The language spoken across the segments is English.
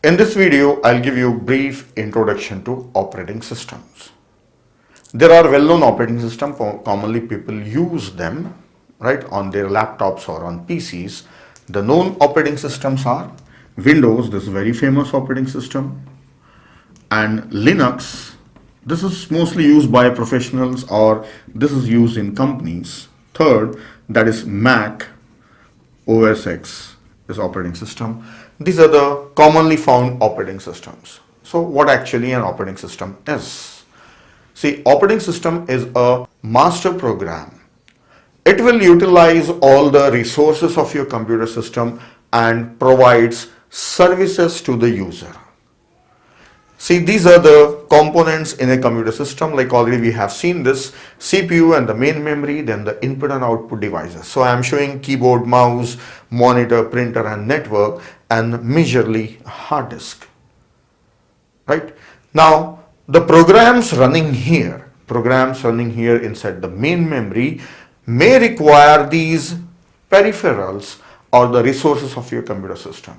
In this video, I'll give you a brief introduction to operating systems. There are well-known operating systems, commonly people use them, right, on their laptops or on PCs. The known operating systems are Windows, this is a very famous operating system, and Linux. This is mostly used by professionals or this is used in companies. Third, that is Mac OS X is operating system. These are the commonly found operating systems. So what actually an operating system is? See, operating system is a master program. It will utilize all the resources of your computer system and provides services to the user. See, these are the components in a computer system. Like already we have seen this CPU and the main memory, then the input and output devices. So I am showing keyboard, mouse, monitor, printer and network and majorly hard disk. Right? Now the programs running here inside the main memory may require these peripherals or the resources of your computer system.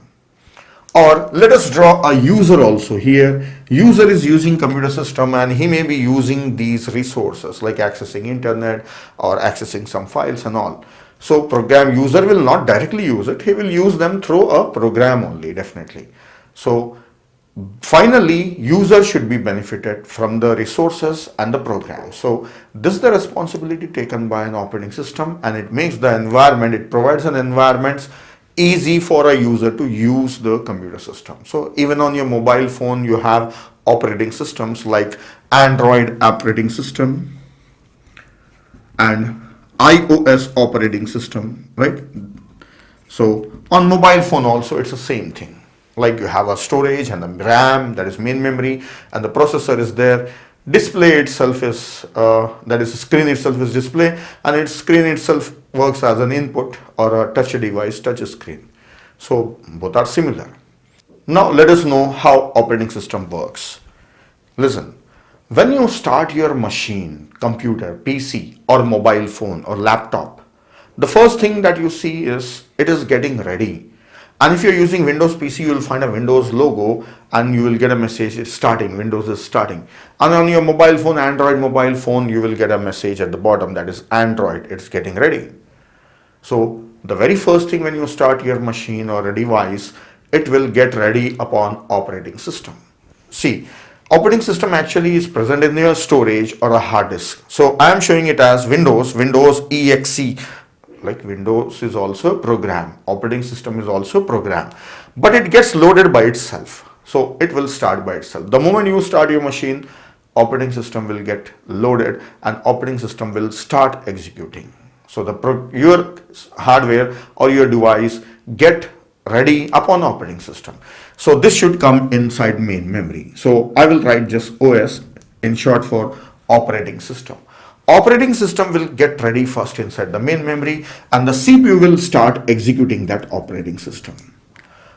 Or let us draw a user also here. User is using computer system and he may be using these resources like accessing internet or accessing some files and all. So program user will not directly use it. He will use them through a program only, definitely. So finally, user should be benefited from the resources and the program. So this is the responsibility taken by an operating system, and it makes the environment, it provides an environment easy for a user to use the computer system. So even on your mobile phone, you have operating systems like Android operating system and iOS operating system, right? So on mobile phone also, it's the same thing. Like you have a storage and the RAM, that is main memory, and the processor is there. Display itself is, that is screen itself is display, and its screen itself works as an input or a touch device, touch screen. So both are similar. Now let us know how operating system works. Listen, when you start your machine, computer, PC or mobile phone or laptop, the first thing that you see is it is getting ready. And if you're using Windows PC, you will find a Windows logo and you will get a message, it's starting, Windows is starting. And on your mobile phone, Android mobile phone, you will get a message at the bottom that is Android, it's getting ready. So the very first thing when you start your machine or a device, it will get ready upon operating system. See, operating system actually is present in your storage or a hard disk. So I am showing it as Windows EXE. Like Windows is also a program, operating system is also a program, but it gets loaded by itself. So it will start by itself. The moment you start your machine, operating system will get loaded and operating system will start executing. So your hardware or your device get ready upon operating system. So this should come inside main memory. So I will write just OS in short for operating system. Operating system will get ready first inside the main memory and the CPU will start executing that operating system.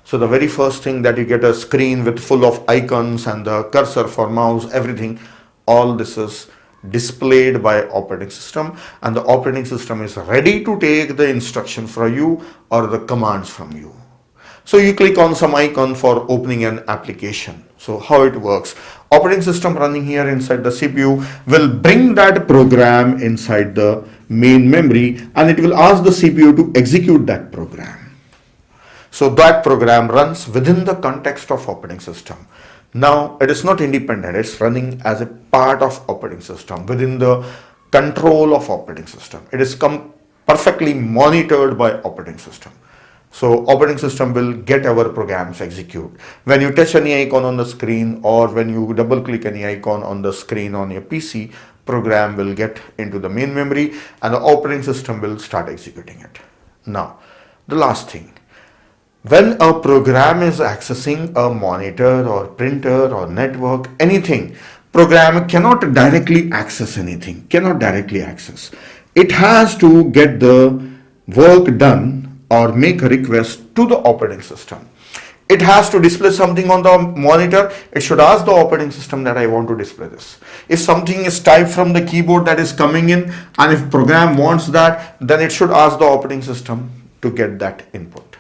So the very first thing that you get a screen with full of icons and the cursor for mouse, everything, all this is displayed by operating system, and the operating system is ready to take the instruction from you or the commands from you. So you click on some icon for opening an application. So how it works? Operating system running here inside the CPU will bring that program inside the main memory and it will ask the CPU to execute that program. So that program runs within the context of operating system. Now it is not independent, it's running as a part of operating system within the control of operating system. It is perfectly monitored by operating system. So operating system will get our programs execute. When you touch any icon on the screen or when you double click any icon on the screen on your PC, program will get into the main memory and the operating system will start executing it. Now, the last thing. When a program is accessing a monitor or printer or network, anything, program cannot directly access anything, It has to get the work done or make a request to the operating system. It has to display something on the monitor. It should ask the operating system that I want to display this. If something is typed from the keyboard that is coming in and if program wants that, then it should ask the operating system to get that input.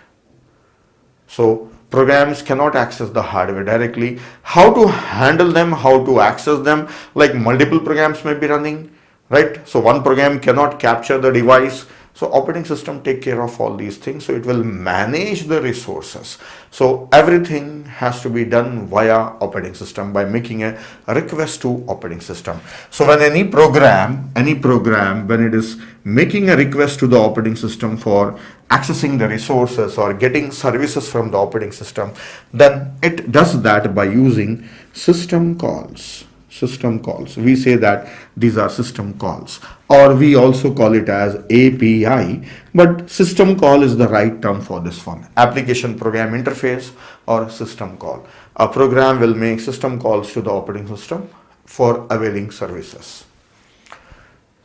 So Programs cannot access the hardware directly. How to handle them, how to access them, like multiple programs may be running, right? So one program cannot capture the device. So operating system take care of all these things. So it will manage the resources. So everything has to be done via operating system by making a request to operating system. So when any program, when it is making a request to the operating system for accessing the resources or getting services from the operating system, then it does that by using system calls. System calls. We say that these are system calls, or we also call it as API, but system call is the right term for this one. Application program interface or system call. A program will make system calls to the operating system for availing services.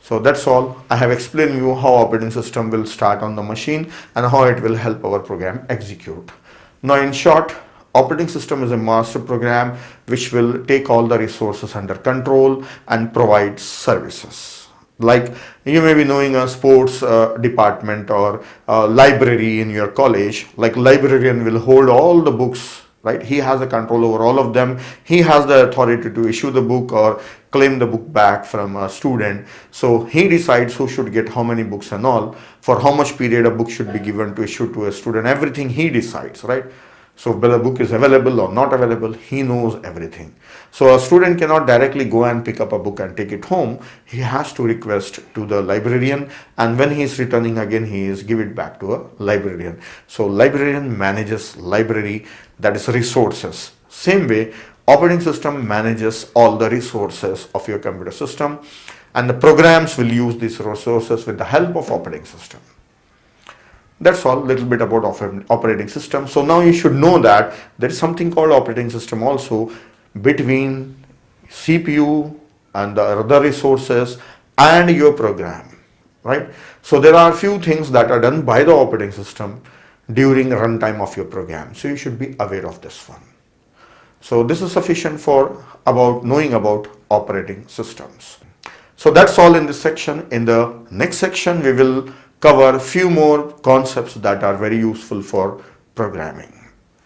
So that's all. I have explained you how operating system will start on the machine and how it will help our program execute. Now in short, operating system is a master program which will take all the resources under control and provide services. Like you may be knowing a sports department or library in your college. Like librarian will hold all the books, right? He has a control over all of them. He has the authority to issue the book or claim the book back from a student. So he decides who should get how many books and all, for how much period a book should be given to issue to a student. Everything he decides, right? So whether a book is available or not available, he knows everything. So a student cannot directly go and pick up a book and take it home. He has to request to the librarian, and when he is returning again, he is give it back to a librarian. So librarian manages library, that is resources. Same way, operating system manages all the resources of your computer system, and the programs will use these resources with the help of operating system. That's all, little bit about operating system. So now you should know that there is something called operating system also between CPU and the other resources and your program, right? So there are a few things that are done by the operating system during runtime of your program. So you should be aware of this one. So this is sufficient for knowing about operating systems. So that's all in this section. In the next section, we will cover a few more concepts that are very useful for programming.